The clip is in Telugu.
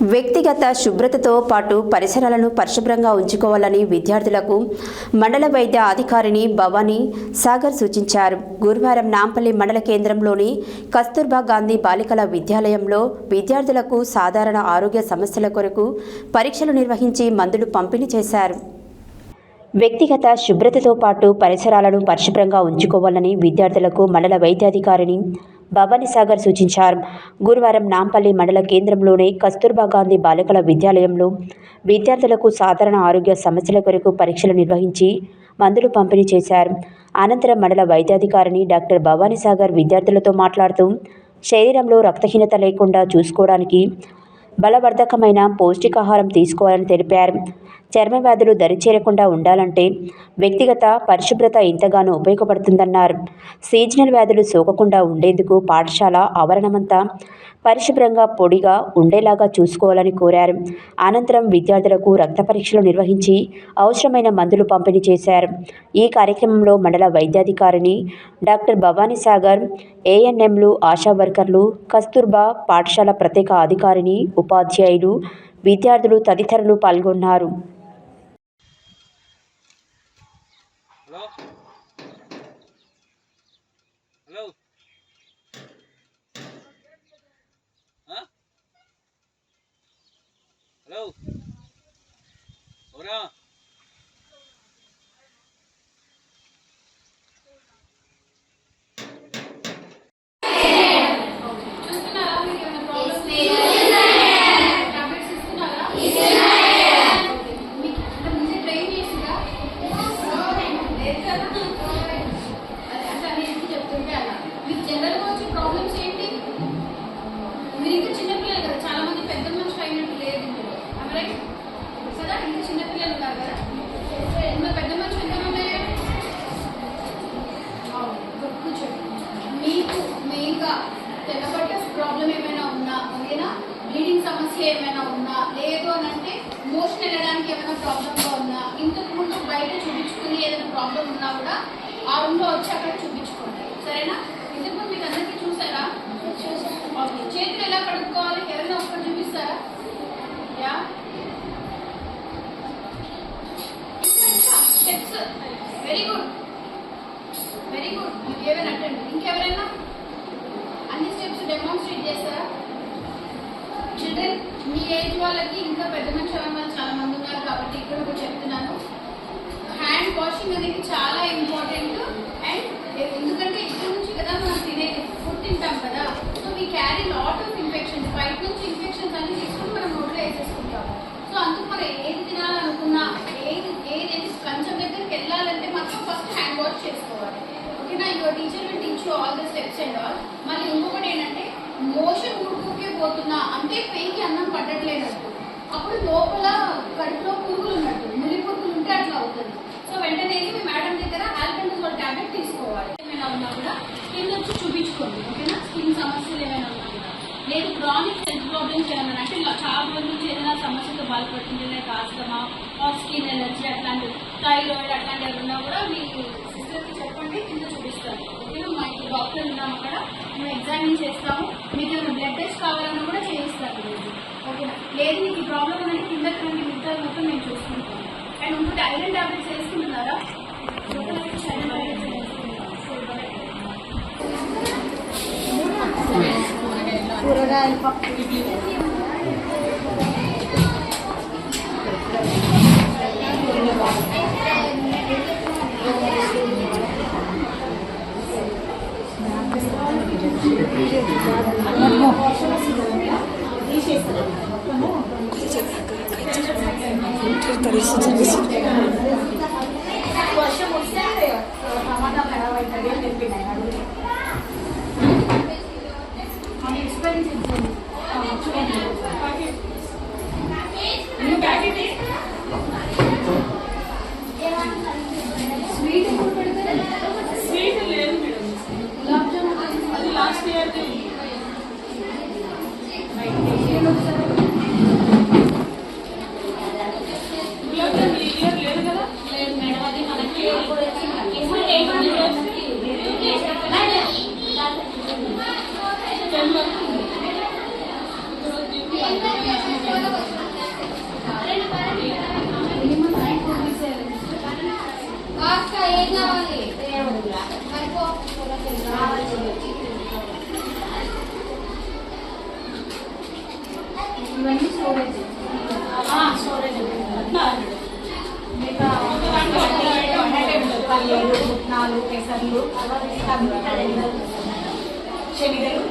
వ్యక్తిగత శుభ్రతతో పాటు పరిసరాలను పరిశుభ్రంగా ఉంచుకోవాలని విద్యార్థులకు మండల వైద్య అధికారిని భవానీ సాగర్ సూచించారు. గురువారం నాంపల్లి మండల కేంద్రంలోని కస్తూర్బా గాంధీ బాలికల విద్యాలయంలో విద్యార్థులకు సాధారణ ఆరోగ్య సమస్యల కొరకు పరీక్షలు నిర్వహించి మందులు పంపిణీ చేశారు. వ్యక్తిగత శుభ్రతతో పాటు పరిసరాలను పరిశుభ్రంగా ఉంచుకోవాలని విద్యార్థులకు మండల వైద్యాధికారిని భవానీ సాగర్ సూచించారు. గురువారం నాంపల్లి మండల కేంద్రంలోని కస్తూర్బా గాంధీ బాలికల విద్యాలయంలో విద్యార్థులకు సాధారణ ఆరోగ్య సమస్యల కొరకు పరీక్షలు నిర్వహించి మందులు పంపిణీ చేశారు. అనంతరం మండల వైద్యాధికారిని డాక్టర్ భవానీ సాగర్ విద్యార్థులతో మాట్లాడుతూ శరీరంలో రక్తహీనత లేకుండా చూసుకోవడానికి బలవర్ధకమైన పౌష్టికాహారం తీసుకోవాలని తెలిపారు. చర్మ వ్యాధులు దరిచేరకుండా ఉండాలంటే వ్యక్తిగత పరిశుభ్రత ఎంతగానో ఉపయోగపడుతుందన్నారు. సీజనల్ వ్యాధులు సోకకుండా ఉండేందుకు పాఠశాల ఆవరణమంతా పరిశుభ్రంగా పొడిగా ఉండేలాగా చూసుకోవాలని కోరారు. అనంతరం విద్యార్థులకు రక్త పరీక్షలు నిర్వహించి అవసరమైన మందులు పంపిణీ చేశారు. ఈ కార్యక్రమంలో మండల వైద్యాధికారిని డాక్టర్ భవానీ సాగర్, ఏఎన్ఎంలు, ఆశా వర్కర్లు, కస్తూర్బా పాఠశాల ప్రత్యేక అధికారిని, ఉపాధ్యాయులు, విద్యార్థులు తదితరులు పాల్గొన్నారు. హలో ఓరా ప్రాబ్లం ఏమైనా ఉన్నా, ఓకేనా, బ్లీడింగ్ సమస్య ఏమైనా ఉన్నా, లేదు అని అంటే మోషన్ వెళ్ళడానికి ఏమైనా ప్రాబ్లంగా ఉన్నా, ఇంతకు ముందు బయట చూపించుకుని ఏదైనా ప్రాబ్లం ఉన్నా కూడా ఆ రూమ్లో వచ్చి అక్కడ చూపించుకోండి, సరేనా? ఇంతకు ముందు మీకు అందరికీ చూసారా? ఓకే, చేతులు ఎలా కడుక్కోవాలి ఎవరైనా ఒక్కటి చూపిస్తారా? Yeah steps, very good very good, you give an attend. ఇంకెవరైనా అన్ని స్టెప్స్ డెమాన్స్ట్రేట్ చేస్తారా? చిల్డ్రన్, మీ ఏజ్ వాళ్ళకి ఇంకా పెద్ద మనిషి వాళ్ళు చాలా మంది ఉన్నారు కాబట్టి ఇక్కడ కూడా చెప్తున్నాను, హ్యాండ్ వాషింగ్ అనేది చాలా ఇంపార్టెంట్. అండ్ ఎందుకంటే ఇక్కడ నుంచి కదా మనం తినేది, ఫుడ్ తింటాం కదా, so we carry lot of infections, బయట నుంచి ఇన్ఫెక్షన్స్ అన్ని తీసుకుని మనం నోట్లో వేసేసుకుంటాం. సో అందుకు మనం ఏది తినాలనుకున్నా, ఏది కంచం దగ్గరికి వెళ్ళాలంటే మాత్రం ఫస్ట్ హ్యాండ్ వాష్ చేసుకోవాలి, ఓకేనా? Your teacher will teach you all the steps and all. మళ్ళీ ఇంకొకటి ఏంటంటే మోషన్ ఊరుకుకే పోతున్నా అంటే పెయికి అన్నం పట్టట్లేనట్టు, అప్పుడు లోపల కడుపులో పురుగులు ఉన్నట్టు, ములి పురుగులు ఉంటే అట్లా అవుతుంది. సో వెంటనే మీ మేడం దగ్గర ఆల్బెండజోల్ టాబ్లెట్ తీసుకోవాలి. ఏమైనా ఉన్నా కూడా కింద వచ్చి చూపించుకోండి, ఓకేనా? స్కిన్ సమస్యలు ఏమైనా ఉన్నా కూడా, లేదు క్రానిక్ హెల్త్ ప్రాబ్లమ్స్ ఏమైనా అంటే చాలా రోజుల నుంచి ఏదైనా సమస్యతో బాధపడుతుంది, like asthma are skin allergy అట్లాంటివి, థైరాయిడ్ అట్లాంటివి ఏమన్నా కూడా మీ సిస్టర్కి చెప్పండి, కింద చూపిస్తారు, ఓకేనా? మా ఇంటి డాక్టర్ ఉన్నాము అక్కడ, మేము ఎగ్జామిన్ చేస్తాము, మీకు ఏమైనా బ్లడ్ టెస్ట్ కావాలన్నా కూడా చేయిస్తాను రోజు, ఓకేనా? లేదు మీకు ఈ ప్రాబ్లం అనేది కిందకి రండి, మిగతా మొత్తం మేము చూసుకుంటాం. అండ్ ఇంకోటి ఐరన్ టాబ్లెట్స్ వేసుకుంటున్నారా? కూరగాయలు పప్పు వర్షం వస్తే టమాటా ఖరాబ్ అవుతుంది అని చెప్పినాయి అడుగుతాయి. ఎక్స్పీరియన్స్ ఇచ్చింది స్వీట్ ఎప్పుడు పెడతారు? స్వీట్ లేదు మేడం, గులాబ్ జామున్ అది లాస్ట్ ఇయర్ గులాబ్ జామున్ ఏం కావాలి మరిపో ఇవన్నీ స్టోరేజ్ పల్లీలు పుట్నాలు పెసర్లు శనగలు